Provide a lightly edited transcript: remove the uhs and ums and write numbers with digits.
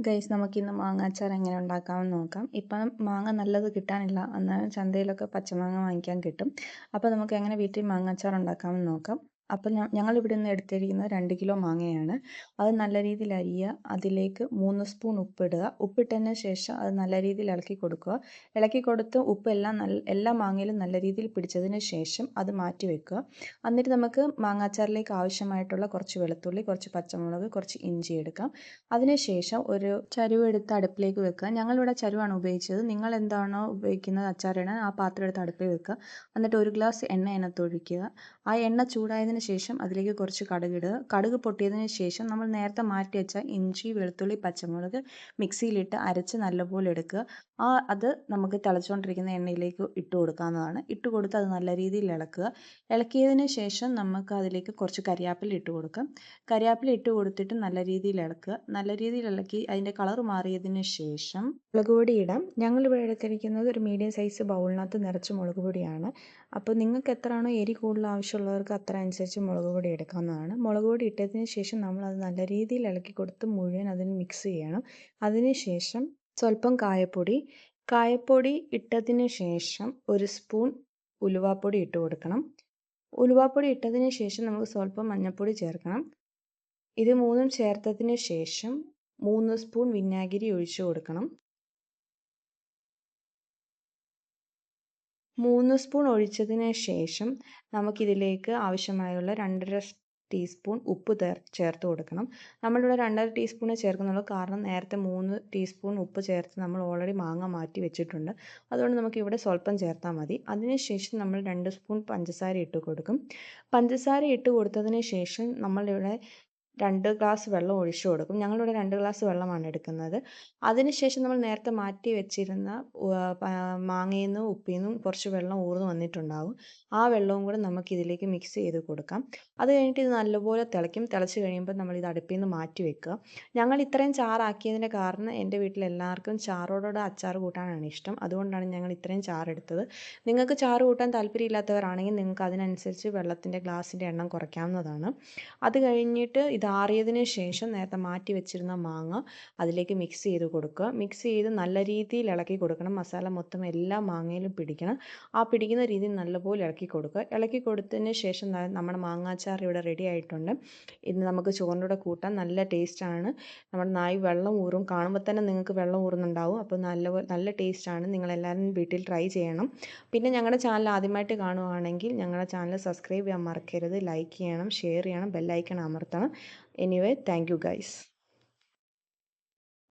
Guys നമുക്കിന്ന് മാങ്ങാച്ചാർ എങ്ങനെ ഉണ്ടാക്കാമെന്ന് നോക്കാം. ഇപ്പം മാങ്ങ നല്ലത് കിട്ടാനില്ല, എന്നാലും ചന്തയിലൊക്കെ പച്ചമാങ്ങ വാങ്ങിക്കാൻ കിട്ടും. അപ്പോൾ നമുക്ക് എങ്ങനെ വീട്ടിൽ മാങ്ങാച്ചാർ ഉണ്ടാക്കാമെന്ന് നോക്കാം. അപ്പം ഞങ്ങളിവിടെ നിന്ന് എടുത്തിരിക്കുന്നത് 2 കിലോ മാങ്ങയാണ്. അത് നല്ല രീതിയിൽ അരിയുക, അതിലേക്ക് 3 സ്പൂൺ ഉപ്പിടുക. ഉപ്പിട്ടതിന് ശേഷം അത് നല്ല രീതിയിൽ ഇളക്കി കൊടുക്കുക. ഇളക്കി കൊടുത്ത് ഉപ്പെല്ലാം എല്ലാ മാങ്ങയിലും നല്ല രീതിയിൽ പിടിച്ചതിന് ശേഷം അത് മാറ്റി വെക്കുക. എന്നിട്ട് നമുക്ക് മാങ്ങാച്ചാറിലേക്ക് ആവശ്യമായിട്ടുള്ള കുറച്ച് വെളുത്തുള്ളി, കുറച്ച് പച്ചമുളക്, കുറച്ച് ഇഞ്ചി എടുക്കാം. അതിനുശേഷം ഒരു ചരുവം എടുത്ത് അടുപ്പിലേക്ക് വെക്കുക. ഞങ്ങളിവിടെ ചരുവാണ് ഉപയോഗിച്ചത്. നിങ്ങൾ എന്താണോ ഉപയോഗിക്കുന്നത് അച്ചാറിടാൻ, ആ പാത്രം എടുത്ത് അടുപ്പിൽ വെക്കുക. എന്നിട്ട് 1 ഗ്ലാസ് എണ്ണ അതിനകത്ത് ഒഴിക്കുക. ആ എണ്ണ ചൂടായതിന് ശേഷം അതിലേക്ക് കുറച്ച് കടുകിടുക. കടുക് പൊട്ടിയതിന് ശേഷം നമ്മൾ നേരത്തെ മാറ്റി വെച്ച ഇഞ്ചി, വെളുത്തുള്ളി, പച്ചമുളക് മിക്സിയിലിട്ട് അരച്ച് നല്ലപോലെ എടുക്കുക. അത് നമുക്ക് തിളച്ചുകൊണ്ടിരിക്കുന്ന എണ്ണയിലേക്ക് ഇട്ട് കൊടുക്കാവുന്നതാണ്. ഇട്ട് കൊടുത്ത് അത് നല്ല രീതിയിൽ ഇളക്കുക. ഇളക്കിയതിന് ശേഷം നമുക്ക് അതിലേക്ക് കുറച്ച് കരിയാപ്പില ഇട്ട് കൊടുക്കാം. കരിയാപ്പില ഇട്ട് കൊടുത്തിട്ട് നല്ല രീതിയിൽ ഇളക്കുക. നല്ല രീതിയിൽ ഇളക്കി അതിൻ്റെ കളർ മാറിയതിന് ശേഷം മുളക് പൊടി ഇടാം. ഞങ്ങളിവിടെ എടുത്തിരിക്കുന്നത് ഒരു മീഡിയം സൈസ് ബൗളിനകത്ത് നിറച്ച് മുളക് പൊടിയാണ്. അപ്പോൾ നിങ്ങൾക്ക് എത്രയാണോ എരി കൂടുതൽ ആവശ്യമുള്ളവർക്ക് അത്ര അനുസരിച്ച് മുളക് പൊടി എടുക്കാവുന്നതാണ്. മുളക് പൊടി ഇട്ടതിന് ശേഷം നമ്മളത് നല്ല രീതിയിൽ ഇളക്കി കൊടുത്ത് മുഴുവൻ അതിന് മിക്സ് ചെയ്യണം. അതിന് ശേഷം സ്വല്പം കായപ്പൊടി ഇട്ടതിന് ശേഷം 1 സ്പൂൺ ഉലുവാപ്പൊടി ഇട്ട് കൊടുക്കണം. ഉലുവാപ്പൊടി ഇട്ടതിന് ശേഷം നമുക്ക് സ്വല്പം മഞ്ഞൾപ്പൊടി ചേർക്കണം. ഇത് മൂന്നും ചേർത്തതിന് ശേഷം 3 സ്പൂൺ വിനാഗിരി ഒഴിച്ചു കൊടുക്കണം. 3 സ്പൂൺ ഒഴിച്ചതിന് ശേഷം നമുക്കിതിലേക്ക് ആവശ്യമായുള്ള 2½ ടീസ്പൂൺ ഉപ്പ് ചേർത്ത് കൊടുക്കണം. നമ്മളിവിടെ 2½ ടീസ്പൂണേ ചേർക്കുന്നുള്ളൂ, കാരണം നേരത്തെ 3 ടീസ്പൂൺ ഉപ്പ് ചേർത്ത് നമ്മൾ ഓൾറെഡി മാങ്ങ മാറ്റി വെച്ചിട്ടുണ്ട്. അതുകൊണ്ട് നമുക്കിവിടെ സ്വല്പം ചേർത്താൽ മതി. അതിനുശേഷം നമ്മൾ 2 സ്പൂൺ പഞ്ചസാര ഇട്ട് കൊടുക്കും. പഞ്ചസാര ഇട്ട് കൊടുത്തതിന് ശേഷം നമ്മളിവിടെ 2 ഗ്ലാസ് വെള്ളം ഒഴിച്ചു കൊടുക്കും. ഞങ്ങളിവിടെ 2 ഗ്ലാസ് വെള്ളമാണ് എടുക്കുന്നത്. അതിനുശേഷം നമ്മൾ നേരത്തെ മാറ്റി വെച്ചിരുന്ന മാങ്ങയിൽ നിന്നും ഉപ്പിൽ നിന്നും കുറച്ച് വെള്ളം ഊർന്ന് വന്നിട്ടുണ്ടാകും. ആ വെള്ളവും കൂടെ നമുക്കിതിലേക്ക് മിക്സ് ചെയ്ത് കൊടുക്കാം. അത് കഴിഞ്ഞിട്ട് ഇത് നല്ലപോലെ തിളയ്ക്കും. തിളച്ച് കഴിയുമ്പോൾ നമ്മളിത് അടുപ്പിൽ നിന്ന് മാറ്റി വെക്കുക. ഞങ്ങൾ ഇത്രയും ചാറാക്കിയതിൻ്റെ കാരണം എൻ്റെ വീട്ടിലെല്ലാവർക്കും ചാറോടെ അച്ചാർ കൂട്ടാനാണ് ഇഷ്ടം. അതുകൊണ്ടാണ് ഞങ്ങൾ ഇത്രയും ചാറെടുത്തത്. നിങ്ങൾക്ക് ചാറ് കൂട്ടാൻ താല്പര്യമില്ലാത്തവരാണെങ്കിൽ നിങ്ങൾക്ക് അതിനനുസരിച്ച് വെള്ളത്തിൻ്റെ ഗ്ലാസിൻ്റെ എണ്ണം കുറയ്ക്കാവുന്നതാണ്. അത് കഴിഞ്ഞിട്ട് ഇതാറിയതിന് ശേഷം നേരത്തെ മാറ്റി വെച്ചിരുന്ന മാങ്ങ അതിലേക്ക് മിക്സ് ചെയ്ത് കൊടുക്കുക. മിക്സ് ചെയ്ത് നല്ല രീതിയിൽ ഇളക്കി കൊടുക്കണം. മസാല മൊത്തം എല്ലാ മാങ്ങയിലും പിടിക്കണം. ആ പിടിക്കുന്ന രീതിയിൽ നല്ലപോലെ ഇളക്കി കൊടുക്കുക. ഇളക്കി കൊടുത്തതിന് ശേഷം നമ്മുടെ മാങ്ങാച്ചാർ ഇവിടെ റെഡി ആയിട്ടുണ്ട്. ഇത് നമുക്ക് ചോറിൻ്റെ കൂടെ കൂട്ടാൻ നല്ല ടേസ്റ്റാണ്. നമ്മുടെ നായി വെള്ളം ഊറും. കാണുമ്പോൾ തന്നെ നിങ്ങൾക്ക് വെള്ളം ഊറുന്നുണ്ടാവും. അപ്പോൾ നല്ല ടേസ്റ്റാണ്. നിങ്ങളെല്ലാവരും വീട്ടിൽ ട്രൈ ചെയ്യണം. പിന്നെ ഞങ്ങളുടെ ചാനൽ ആദ്യമായിട്ട് കാണുകയാണെങ്കിൽ ഞങ്ങളുടെ ചാനൽ സബ്സ്ക്രൈബ് ചെയ്യാൻ മറക്കരുത്. ലൈക്ക് ചെയ്യണം, ഷെയർ ചെയ്യണം, ബെല്ലൈക്കൺ അമർത്തണം. Anyway, thank you guys.